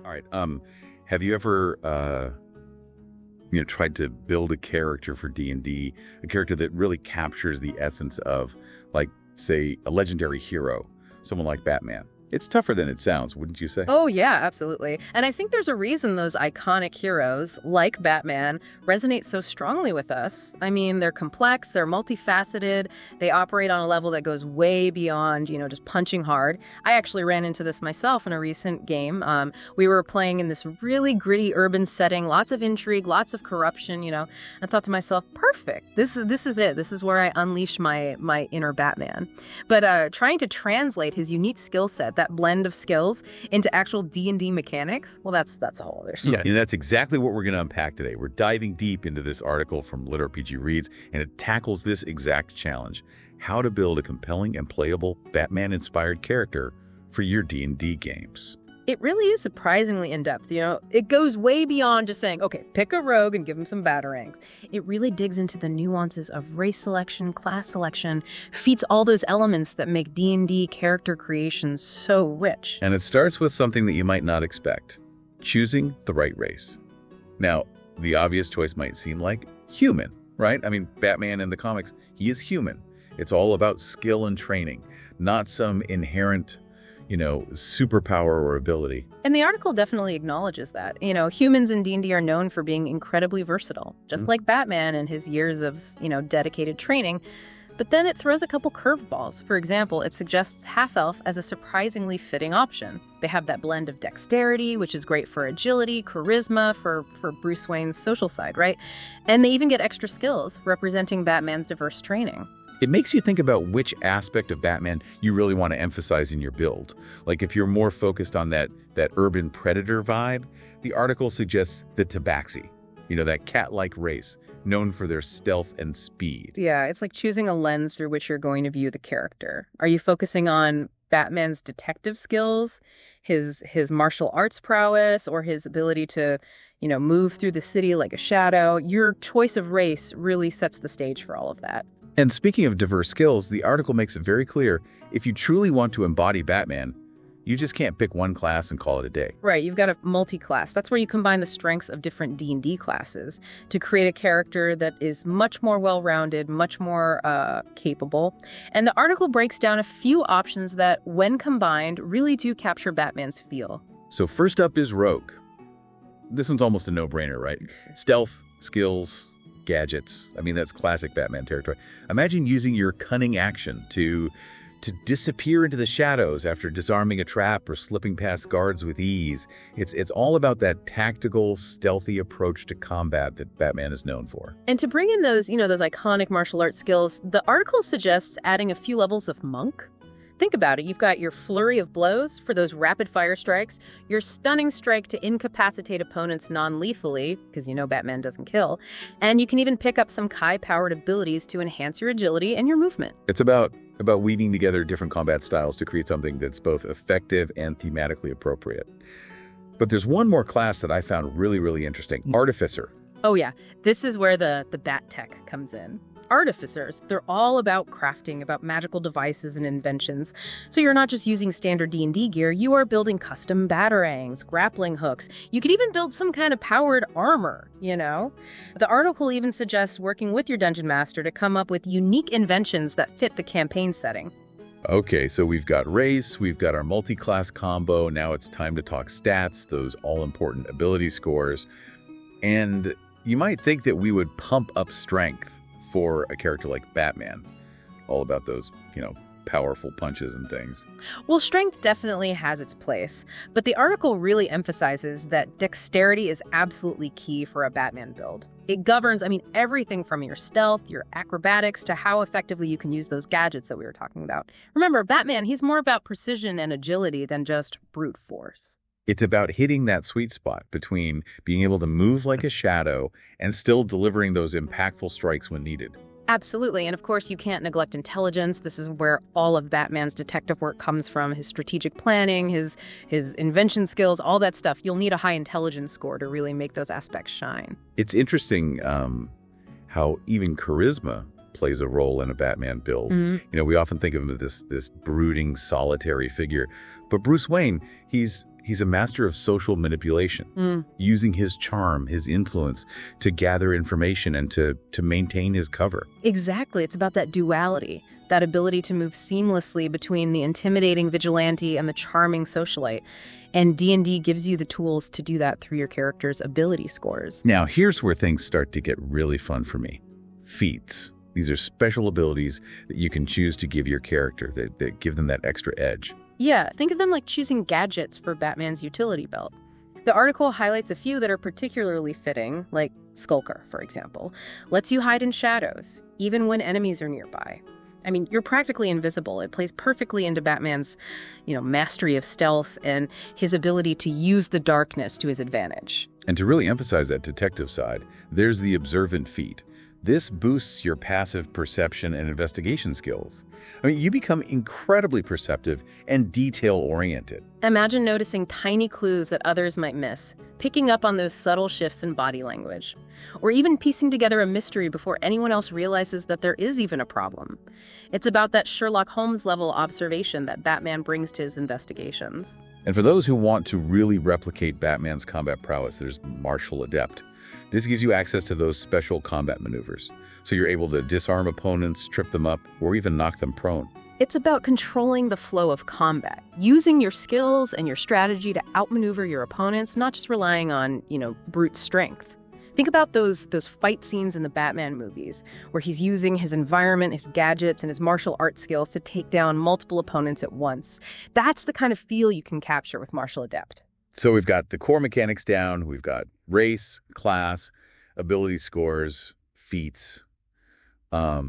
All right. Have you ever, tried to build a character for D&D, a character that really captures the essence of, like, say, a legendary hero, someone like Batman? It's tougher than it sounds, wouldn't you say? Oh, yeah, absolutely. And I think there's a reason those iconic heroes, like Batman, resonate so strongly with us. I mean, they're complex, they're multifaceted, they operate on a level that goes way beyond, just punching hard. I actually ran into this myself in a recent game. We were playing in this really gritty urban setting, lots of intrigue, lots of corruption. I thought to myself, perfect. This is it. This is where I unleash my inner Batman. But trying to translate his unique skill set, that blend of skills, into actual D&D mechanics, well, that's a whole other story. Yeah, and that's exactly what we're going to unpack today. We're diving deep into this article from LitRPG Reads, and it tackles this exact challenge: how to build a compelling and playable Batman-inspired character for your D&D games. It really is surprisingly in-depth, It goes way beyond just saying, okay, pick a rogue and give him some batarangs. It really digs into the nuances of race selection, class selection, feats all those elements that make D&D character creation so rich. And it starts with something that you might not expect: choosing the right race. Now, the obvious choice might seem like human, right? I mean, Batman in the comics, he is human. It's all about skill and training, not some inherent superpower or ability. And the article definitely acknowledges that. Humans in D&D are known for being incredibly versatile, just like Batman and his years of, dedicated training. But then it throws a couple curveballs. For example, it suggests half-elf as a surprisingly fitting option. They have that blend of dexterity, which is great for agility, charisma, for Bruce Wayne's social side, right? And they even get extra skills, representing Batman's diverse training. It makes you think about which aspect of Batman you really want to emphasize in your build. Like, if you're more focused on that urban predator vibe, the article suggests the tabaxi, that cat-like race known for their stealth and speed. Yeah, it's like choosing a lens through which you're going to view the character. Are you focusing on Batman's detective skills, his martial arts prowess, or his ability to, move through the city like a shadow? Your choice of race really sets the stage for all of that. And speaking of diverse skills, the article makes it very clear: if you truly want to embody Batman, you just can't pick one class and call it a day. Right, you've got a multi-class. That's where you combine the strengths of different D&D classes to create a character that is much more well-rounded, much more capable. And the article breaks down a few options that, when combined, really do capture Batman's feel. So first up is Rogue. This one's almost a no-brainer, right? Stealth, skills, gadgets. I mean, that's classic Batman territory. Imagine using your cunning action to disappear into the shadows after disarming a trap or slipping past guards with ease. It's all about that tactical, stealthy approach to combat that Batman is known for. And to bring in those iconic martial arts skills, the article suggests adding a few levels of monk. Think about it. You've got your flurry of blows for those rapid-fire strikes, your stunning strike to incapacitate opponents non-lethally, because Batman doesn't kill, and you can even pick up some Kai-powered abilities to enhance your agility and your movement. It's about weaving together different combat styles to create something that's both effective and thematically appropriate. But there's one more class that I found really, really interesting: Artificer. Oh yeah, this is where the bat tech comes in. Artificers, they're all about crafting, about magical devices and inventions. So you're not just using standard D&D gear, you are building custom batarangs, grappling hooks. You could even build some kind of powered armor, The article even suggests working with your dungeon master to come up with unique inventions that fit the campaign setting. Okay, so we've got race, we've got our multi-class combo. Now it's time to talk stats, those all-important ability scores. And you might think that we would pump up strength for a character like Batman, all about those, powerful punches and things. Well, strength definitely has its place, but the article really emphasizes that dexterity is absolutely key for a Batman build. It governs, everything from your stealth, your acrobatics, to how effectively you can use those gadgets that we were talking about. Remember, Batman, he's more about precision and agility than just brute force. It's about hitting that sweet spot between being able to move like a shadow and still delivering those impactful strikes when needed. Absolutely. And of course, you can't neglect intelligence. This is where all of Batman's detective work comes from: his strategic planning, his invention skills, all that stuff. You'll need a high intelligence score to really make those aspects shine. It's interesting how even charisma plays a role in a Batman build. We often think of him as this brooding, solitary figure. But Bruce Wayne, he's He's a master of social manipulation, using his charm, his influence to gather information and to maintain his cover. Exactly. It's about that duality, that ability to move seamlessly between the intimidating vigilante and the charming socialite. And D&D gives you the tools to do that through your character's ability scores. Now, here's where things start to get really fun for me. Feats. These are special abilities that you can choose to give your character that give them that extra edge. Yeah, think of them like choosing gadgets for Batman's utility belt. The article highlights a few that are particularly fitting, like Skulker, for example. Lets you hide in shadows, even when enemies are nearby. I mean, you're practically invisible. It plays perfectly into Batman's, mastery of stealth and his ability to use the darkness to his advantage. And to really emphasize that detective side, there's the observant feat. This boosts your passive perception and investigation skills. I mean, you become incredibly perceptive and detail-oriented. Imagine noticing tiny clues that others might miss, picking up on those subtle shifts in body language, or even piecing together a mystery before anyone else realizes that there is even a problem. It's about that Sherlock Holmes-level observation that Batman brings to his investigations. And for those who want to really replicate Batman's combat prowess, there's Martial Adept. This gives you access to those special combat maneuvers, so you're able to disarm opponents, trip them up, or even knock them prone. It's about controlling the flow of combat, using your skills and your strategy to outmaneuver your opponents, not just relying on, brute strength. Think about those fight scenes in the Batman movies, where he's using his environment, his gadgets, and his martial art skills to take down multiple opponents at once. That's the kind of feel you can capture with Martial Adept. So we've got the core mechanics down, we've got race, class, ability scores, feats. But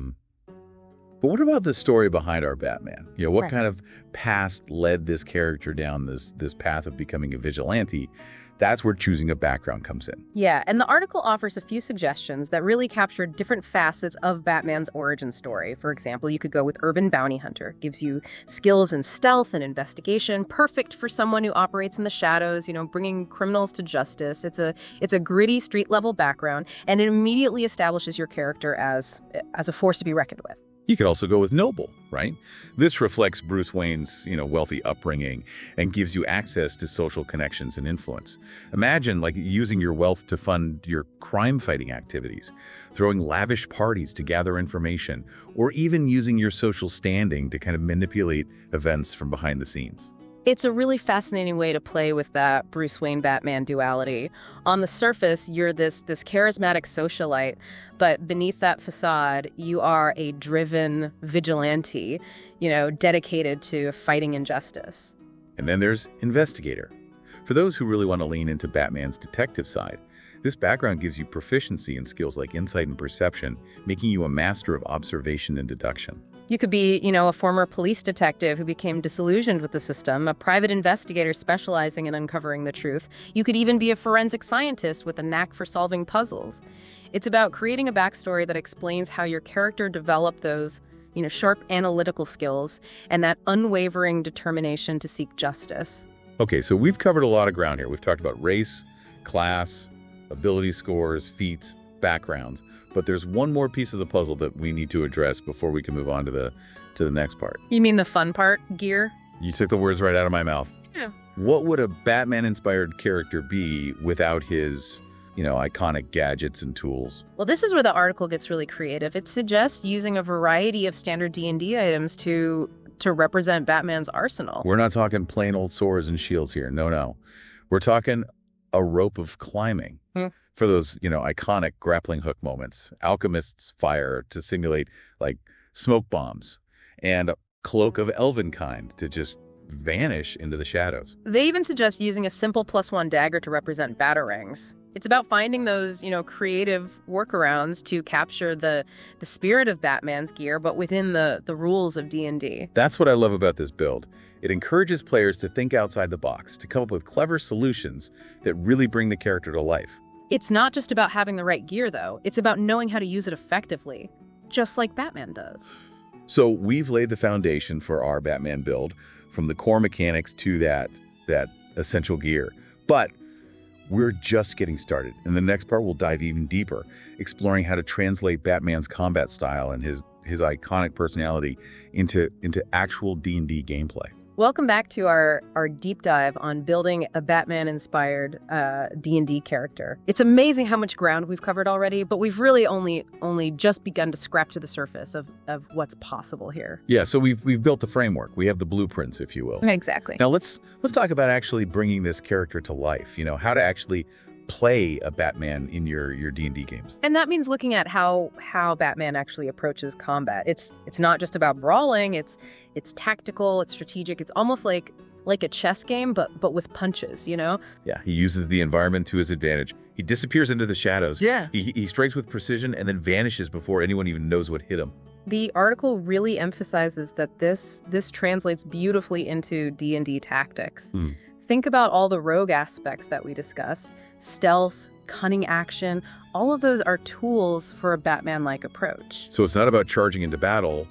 what about the story behind our Batman? What Right. kind of past led this character down this path of becoming a vigilante? That's where choosing a background comes in. Yeah, and the article offers a few suggestions that really capture different facets of Batman's origin story. For example, you could go with Urban Bounty Hunter. Gives you skills in stealth and investigation, perfect for someone who operates in the shadows, bringing criminals to justice. It's a gritty street-level background, and it immediately establishes your character as a force to be reckoned with. You could also go with noble, right? This reflects Bruce Wayne's, wealthy upbringing and gives you access to social connections and influence. Imagine using your wealth to fund your crime-fighting activities, throwing lavish parties to gather information, or even using your social standing to kind of manipulate events from behind the scenes. It's a really fascinating way to play with that Bruce Wayne-Batman duality. On the surface, you're this charismatic socialite, but beneath that facade, you are a driven vigilante, dedicated to fighting injustice. And then there's investigator. For those who really want to lean into Batman's detective side, this background gives you proficiency in skills like insight and perception, making you a master of observation and deduction. You could be, a former police detective who became disillusioned with the system, a private investigator specializing in uncovering the truth. You could even be a forensic scientist with a knack for solving puzzles. It's about creating a backstory that explains how your character developed those, sharp analytical skills and that unwavering determination to seek justice. Okay, so we've covered a lot of ground here. We've talked about race, class, ability scores, feats, backgrounds. But there's one more piece of the puzzle that we need to address before we can move on to the next part. You mean the fun part, gear? You took the words right out of my mouth. Yeah. What would a Batman-inspired character be without his, iconic gadgets and tools? Well, this is where the article gets really creative. It suggests using a variety of standard D&D items to represent Batman's arsenal. We're not talking plain old swords and shields here. No. We're talking a rope of climbing. For those, iconic grappling hook moments, alchemist's fire to simulate smoke bombs, and a cloak of elven kind to just vanish into the shadows. They even suggest using a simple +1 dagger to represent batarangs. It's about finding those, creative workarounds to capture the spirit of Batman's gear, but within the rules of D&D. That's what I love about this build. It encourages players to think outside the box, to come up with clever solutions that really bring the character to life. It's not just about having the right gear, though. It's about knowing how to use it effectively, just like Batman does. So we've laid the foundation for our Batman build, from the core mechanics to that essential gear. But we're just getting started. In the next part, we'll dive even deeper, exploring how to translate Batman's combat style and his iconic personality into actual D&D gameplay. Welcome back to our deep dive on building a Batman-inspired D&D character. It's amazing how much ground we've covered already, but we've really only just begun to scratch the surface of what's possible here. Yeah, so we've built the framework. We have the blueprints, if you will. Exactly. Now let's talk about actually bringing this character to life. How to actually play a Batman in your D&D games. And that means looking at how Batman actually approaches combat. It's not just about brawling, it's tactical, it's strategic. It's almost like a chess game, but with punches, Yeah, he uses the environment to his advantage. He disappears into the shadows. Yeah. He strikes with precision and then vanishes before anyone even knows what hit him. The article really emphasizes that this translates beautifully into D&D tactics. Think about all the rogue aspects that we discussed. Stealth, cunning action, all of those are tools for a Batman-like approach. So it's not about charging into battle,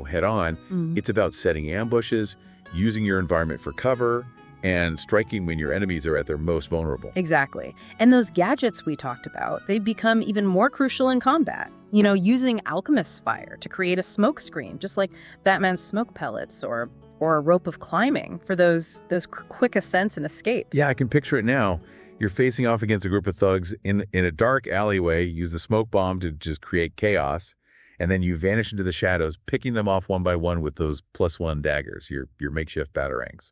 head on. It's about setting ambushes, using your environment for cover, and striking when your enemies are at their most vulnerable. Exactly. And those gadgets we talked about, they become even more crucial in combat. Using alchemist's fire to create a smoke screen, just like Batman's smoke pellets or a rope of climbing for those quick ascents and escapes. Yeah, I can picture it now. You're facing off against a group of thugs in a dark alleyway, use the smoke bomb to just create chaos, and then you vanish into the shadows, picking them off one by one with those +1 daggers, your makeshift batarangs.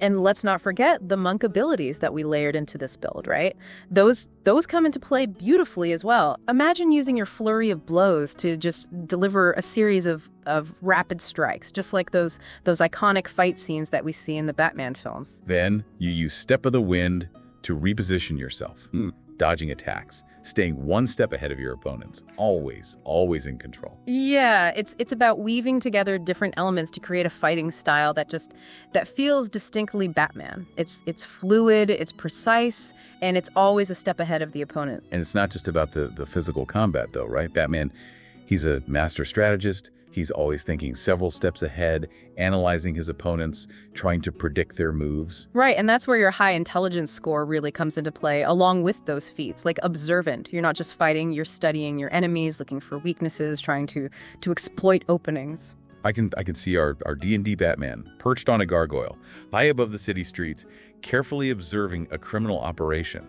And let's not forget the monk abilities that we layered into this build, right? Those come into play beautifully as well. Imagine using your flurry of blows to just deliver a series of rapid strikes, just like those iconic fight scenes that we see in the Batman films. Then you use Step of the Wind to reposition yourself, dodging attacks, staying one step ahead of your opponents, always in control. Yeah, it's about weaving together different elements to create a fighting style that feels distinctly Batman. It's fluid, it's precise, and it's always a step ahead of the opponent. And it's not just about the physical combat, though, right? Batman, he's a master strategist. He's always thinking several steps ahead, analyzing his opponents, trying to predict their moves. Right, and that's where your high intelligence score really comes into play, along with those feats, like observant. You're not just fighting, you're studying your enemies, looking for weaknesses, trying to exploit openings. I can see our D&D Batman perched on a gargoyle, high above the city streets, carefully observing a criminal operation.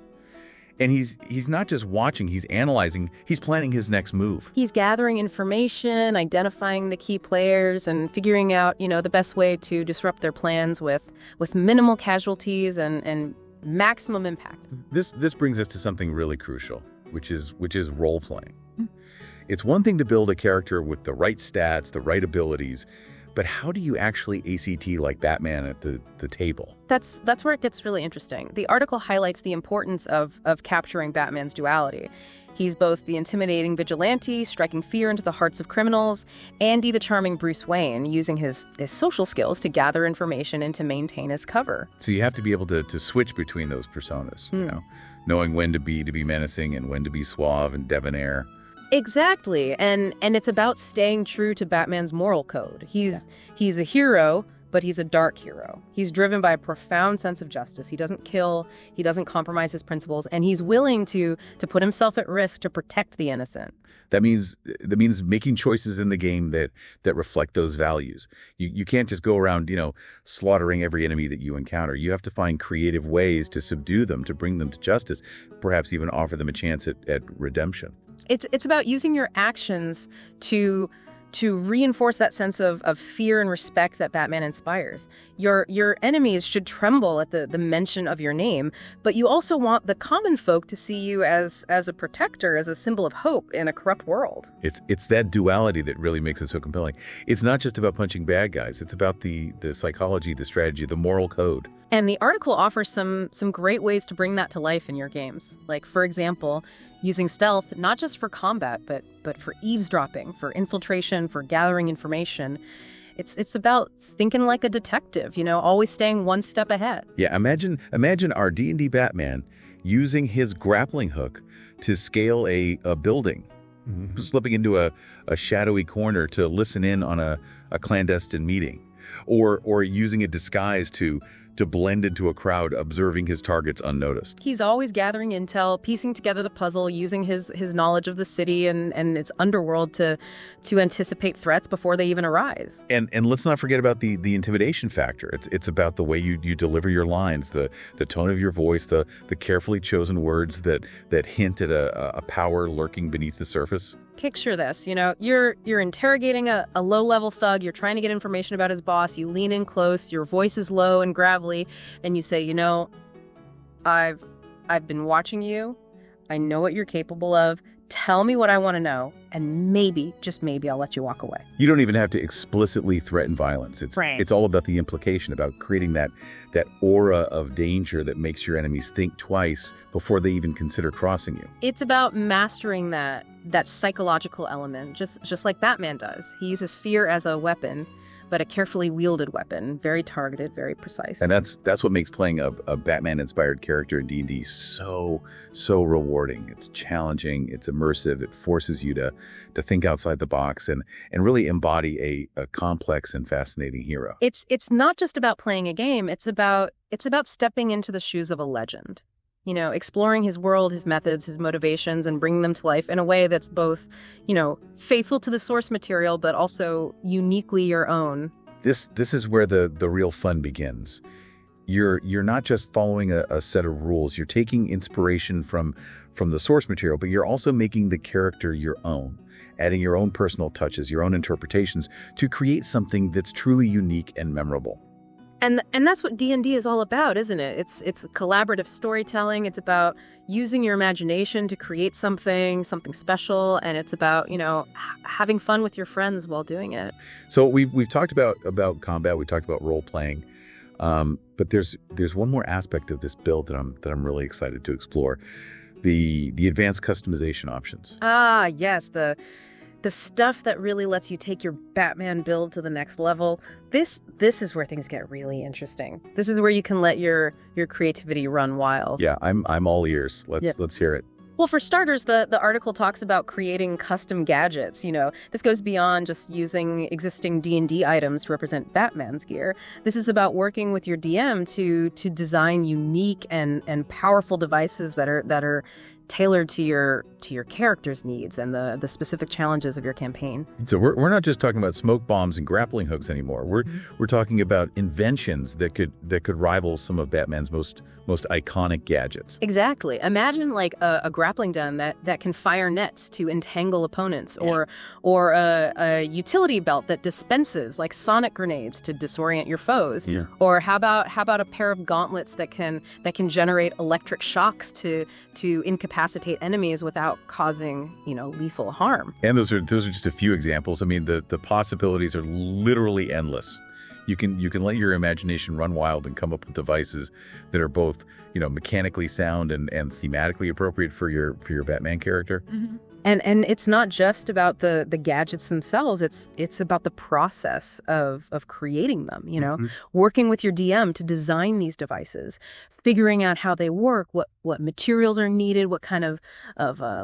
And he's not just watching, he's analyzing, he's planning his next move. He's gathering information, identifying the key players, and figuring out, the best way to disrupt their plans with minimal casualties and maximum impact. This brings us to something really crucial, which is role-playing. It's one thing to build a character with the right stats, the right abilities, but how do you actually ACT like Batman at the table? That's where it gets really interesting. The article highlights the importance of capturing Batman's duality. He's both the intimidating vigilante, striking fear into the hearts of criminals, and the charming Bruce Wayne, using his social skills to gather information and to maintain his cover. So you have to be able to switch between those personas, knowing when to be menacing and when to be suave and debonair. Exactly, and it's about staying true to Batman's moral code. He's a hero, but he's a dark hero. He's driven by a profound sense of justice. He doesn't kill, he doesn't compromise his principles, and he's willing to put himself at risk to protect the innocent. That means making choices in the game that reflect those values. You can't just go around, slaughtering every enemy that you encounter. You have to find creative ways to subdue them, to bring them to justice, perhaps even offer them a chance at redemption. It's about using your actions to reinforce that sense of fear and respect that Batman inspires. Your enemies should tremble at the mention of your name, but you also want the common folk to see you as a protector, as a symbol of hope in a corrupt world. It's that duality that really makes it so compelling. It's not just about punching bad guys. It's about the psychology, the strategy, the moral code. And the article offers some great ways to bring that to life in your games. Like, for example, using stealth not just for combat, but for eavesdropping, for infiltration, for gathering information. It's about thinking like a detective, always staying one step ahead. Yeah, imagine our D&D Batman using his grappling hook to scale a building, slipping into a shadowy corner to listen in on a clandestine meeting, or using a disguise to to blend into a crowd, observing his targets unnoticed. He's always gathering intel, piecing together the puzzle, using his knowledge of the city and its underworld to anticipate threats before they even arise. And let's not forget about the intimidation factor. It's about the way you deliver your lines, the tone of your voice, the carefully chosen words that hint at a power lurking beneath the surface. Picture this, you're interrogating a low-level thug, you're trying to get information about his boss, you lean in close, your voice is low and gravelly, and you say, I've been watching you, I know what you're capable of, tell me what I want to know, and maybe, just maybe, I'll let you walk away. You don't even have to explicitly threaten violence. It's all about the implication, about creating that aura of danger that makes your enemies think twice before they even consider crossing you. It's about mastering that psychological element, just like Batman does. He uses fear as a weapon, but a carefully wielded weapon, very targeted, very precise. And that's what makes playing a Batman-inspired character in D&D so rewarding. It's challenging, it's immersive, it forces you to think outside the box and really embody a complex and fascinating hero. It's not just about playing a game, it's about stepping into the shoes of a legend. Exploring his world, his methods, his motivations, and bringing them to life in a way that's both, faithful to the source material, but also uniquely your own. This is where the real fun begins. You're not just following a set of rules. You're taking inspiration from the source material, but you're also making the character your own, adding your own personal touches, your own interpretations to create something that's truly unique and memorable. And that's what D&D is all about, isn't it? It's collaborative storytelling. It's about using your imagination to create something special, and it's about, having fun with your friends while doing it. So we've talked about combat, we talked about role playing, but there's one more aspect of this build that I'm really excited to explore. The advanced customization options. Ah, yes, the stuff that really lets you take your Batman build to the next level. This is where things get really interesting. This is where you can let your creativity run wild. Yeah, I'm all ears. Let's hear it. Well, for starters, the article talks about creating custom gadgets. This goes beyond just using existing D&D items to represent Batman's gear. This is about working with your DM to design unique and powerful devices that are tailored to your character's needs and the specific challenges of your campaign. So we're not just talking about smoke bombs and grappling hooks anymore. We're talking about inventions that could rival some of Batman's most iconic gadgets. Exactly. Imagine like a grappling gun that can fire nets to entangle opponents, or a utility belt that dispenses like sonic grenades to disorient your foes. Yeah. Or how about a pair of gauntlets that can generate electric shocks to incapacitate enemies without causing, lethal harm. And those are just a few examples. I mean, the possibilities are literally endless. You can let your imagination run wild and come up with devices that are both, mechanically sound and thematically appropriate for your Batman character. Mm-hmm. And it's not just about the gadgets themselves. It's about the process of creating them, Mm-hmm. working with your DM to design these devices, figuring out how they work, what materials are needed, what kind of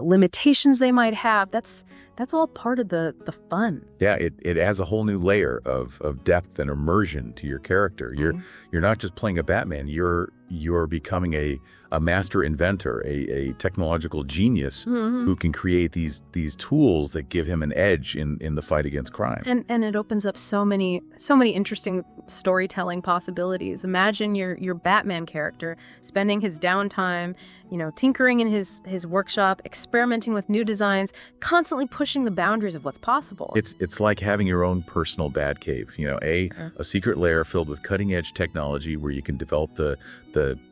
limitations they might have. That's all part of the fun. Yeah, it adds a whole new layer of depth and immersion to your character. Mm-hmm. You're not just playing a Batman. You're becoming a master inventor, a technological genius Mm-hmm. who can create these tools that give him an edge in the fight against crime. And it opens up so many interesting storytelling possibilities. Imagine your Batman character spending his downtime, tinkering in his workshop, experimenting with new designs, constantly pushing the boundaries of what's possible. It's like having your own personal Batcave, a secret lair filled with cutting-edge technology where you can develop the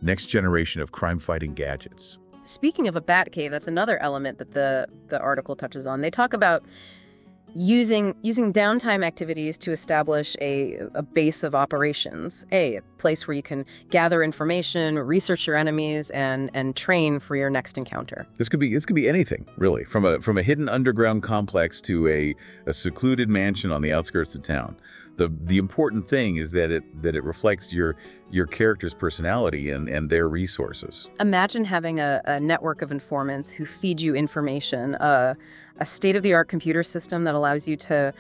next generation of crime-fighting gadgets. Speaking of a Batcave, that's another element that the article touches on. They talk about using downtime activities to establish a base of operations, a place where you can gather information, research your enemies, and train for your next encounter. This could be anything, really, from a hidden underground complex to a secluded mansion on the outskirts of town. The important thing is that it reflects your character's personality and their resources. Imagine having a network of informants who feed you information, a state-of-the-art computer system that allows you to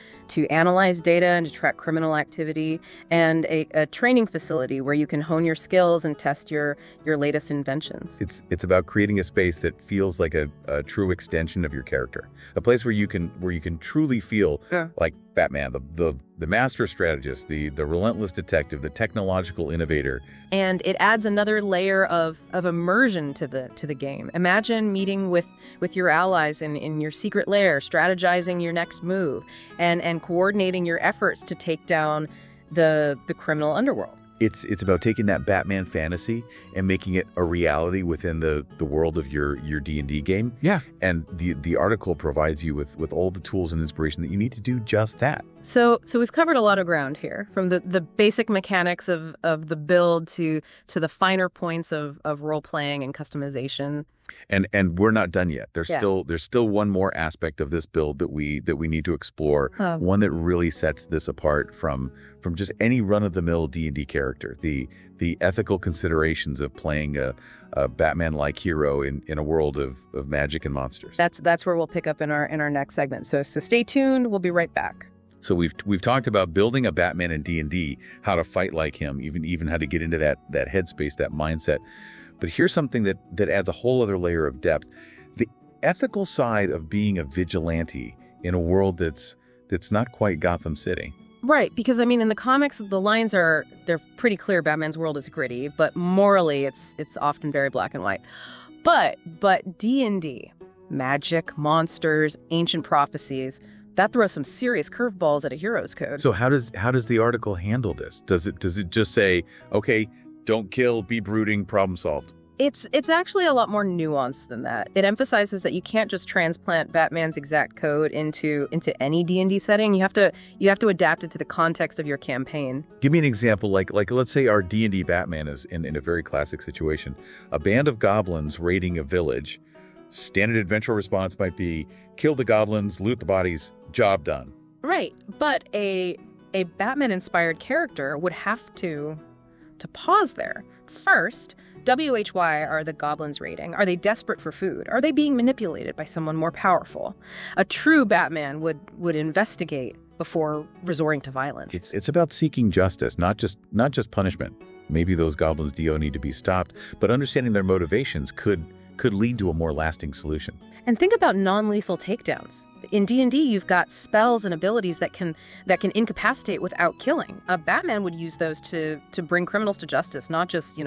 analyze data and to track criminal activity, and a training facility where you can hone your skills and test your latest inventions. It's about creating a space that feels like a true extension of your character, a place where you can truly feel like Batman, the master strategist, the relentless detective, the technological innovator. And it adds another layer of immersion to the game. Imagine meeting with your allies in your secret lair, strategizing your next move, and coordinating your efforts to take down the criminal underworld. It's about taking that Batman fantasy and making it a reality within the world of your D&D game. Yeah. And the article provides you with all the tools and inspiration that you need to do just that. So we've covered a lot of ground here, from the basic mechanics of the build to the finer points of role-playing and customization. And we're not done yet. There's still one more aspect of this build that we need to explore. One that really sets this apart from just any run-of-the-mill D&D character. The ethical considerations of playing a Batman-like hero in a world of magic and monsters. That's where we'll pick up in our next segment. So stay tuned. We'll be right back. So we've talked about building a Batman in D&D, how to fight like him, even how to get into that headspace, that mindset. But here's something that adds a whole other layer of depth. The ethical side of being a vigilante in a world that's not quite Gotham City. Right, because I mean, in the comics, the lines they're pretty clear. Batman's world is gritty, but morally, it's often very black and white. But D&D, magic, monsters, ancient prophecies, that throws some serious curveballs at a hero's code. So how does the article handle this? Does it just say, okay, don't kill, be brooding, problem solved? It's actually a lot more nuanced than that. It emphasizes that you can't just transplant Batman's exact code into any D&D setting. You have to adapt it to the context of your campaign. Give me an example, like let's say our D&D Batman is in a very classic situation. A band of goblins raiding a village. Standard adventure response might be, kill the goblins, loot the bodies, job done. Right, but a Batman-inspired character would have to pause there. First, WHY are the goblins raiding? Are they desperate for food? Are they being manipulated by someone more powerful? A true Batman would investigate before resorting to violence. It's about seeking justice, not just punishment. Maybe those goblins do need to be stopped, but understanding their motivations could lead to a more lasting solution. And think about non-lethal takedowns. In D&D, you've got spells and abilities that can incapacitate without killing. A Batman would use those to bring criminals to justice, not just,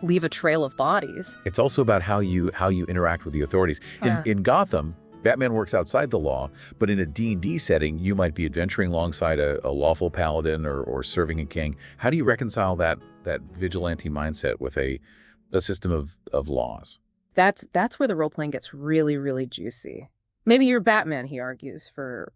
leave a trail of bodies. It's also about how you interact with the authorities. In Gotham, Batman works outside the law, but in a D&D setting, you might be adventuring alongside a lawful paladin or serving a king. How do you reconcile that vigilante mindset with a system of laws? That's where the role-playing gets really, really juicy. Maybe you're Batman, he argues, for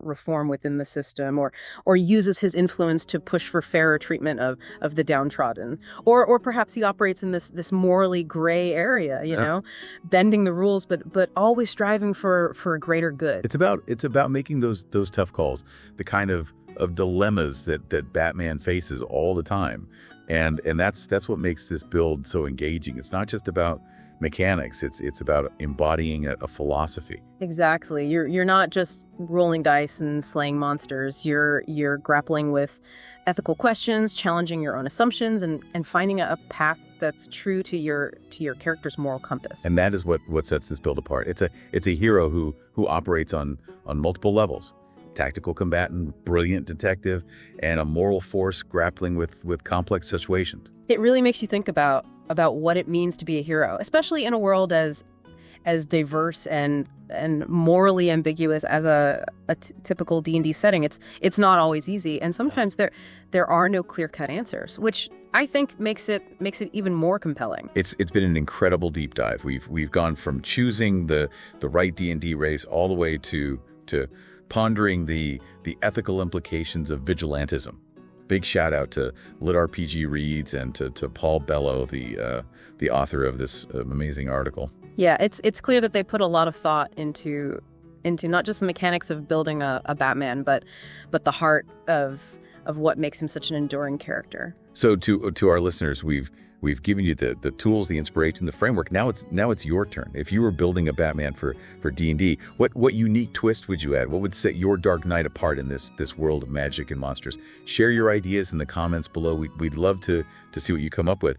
reform within the system, or uses his influence to push for fairer treatment of the downtrodden. Or perhaps he operates in this morally gray area, bending the rules, but always striving for a greater good. It's about making those tough calls, the kind of dilemmas that Batman faces all the time. And that's what makes this build so engaging. It's not just about mechanics. It's about embodying a philosophy. Exactly. You're not just rolling dice and slaying monsters. You're grappling with ethical questions, challenging your own assumptions, and finding a path that's true to your character's moral compass. And that is what sets this build apart. It's a hero who operates on multiple levels. Tactical combatant, brilliant detective, and a moral force grappling with complex situations. It really makes you think about what it means to be a hero, especially in a world as diverse and morally ambiguous as a typical D&D setting. It's not always easy, and sometimes there are no clear-cut answers, which I think makes it even more compelling. It's been an incredible deep dive. We've gone from choosing the right D&D race all the way to pondering the ethical implications of vigilantism. Big shout out to LitRPG Reads and to Paul Bello, the author of this amazing article. Yeah, it's clear that they put a lot of thought into not just the mechanics of building a Batman, but the heart of of what makes him such an enduring character. So to our listeners, we've given you the tools, the inspiration, the framework. Now it's your turn. If you were building a Batman for D&D, what unique twist would you add? What would set your Dark Knight apart in this world of magic and monsters? Share your ideas in the comments below. We'd love to see what you come up with.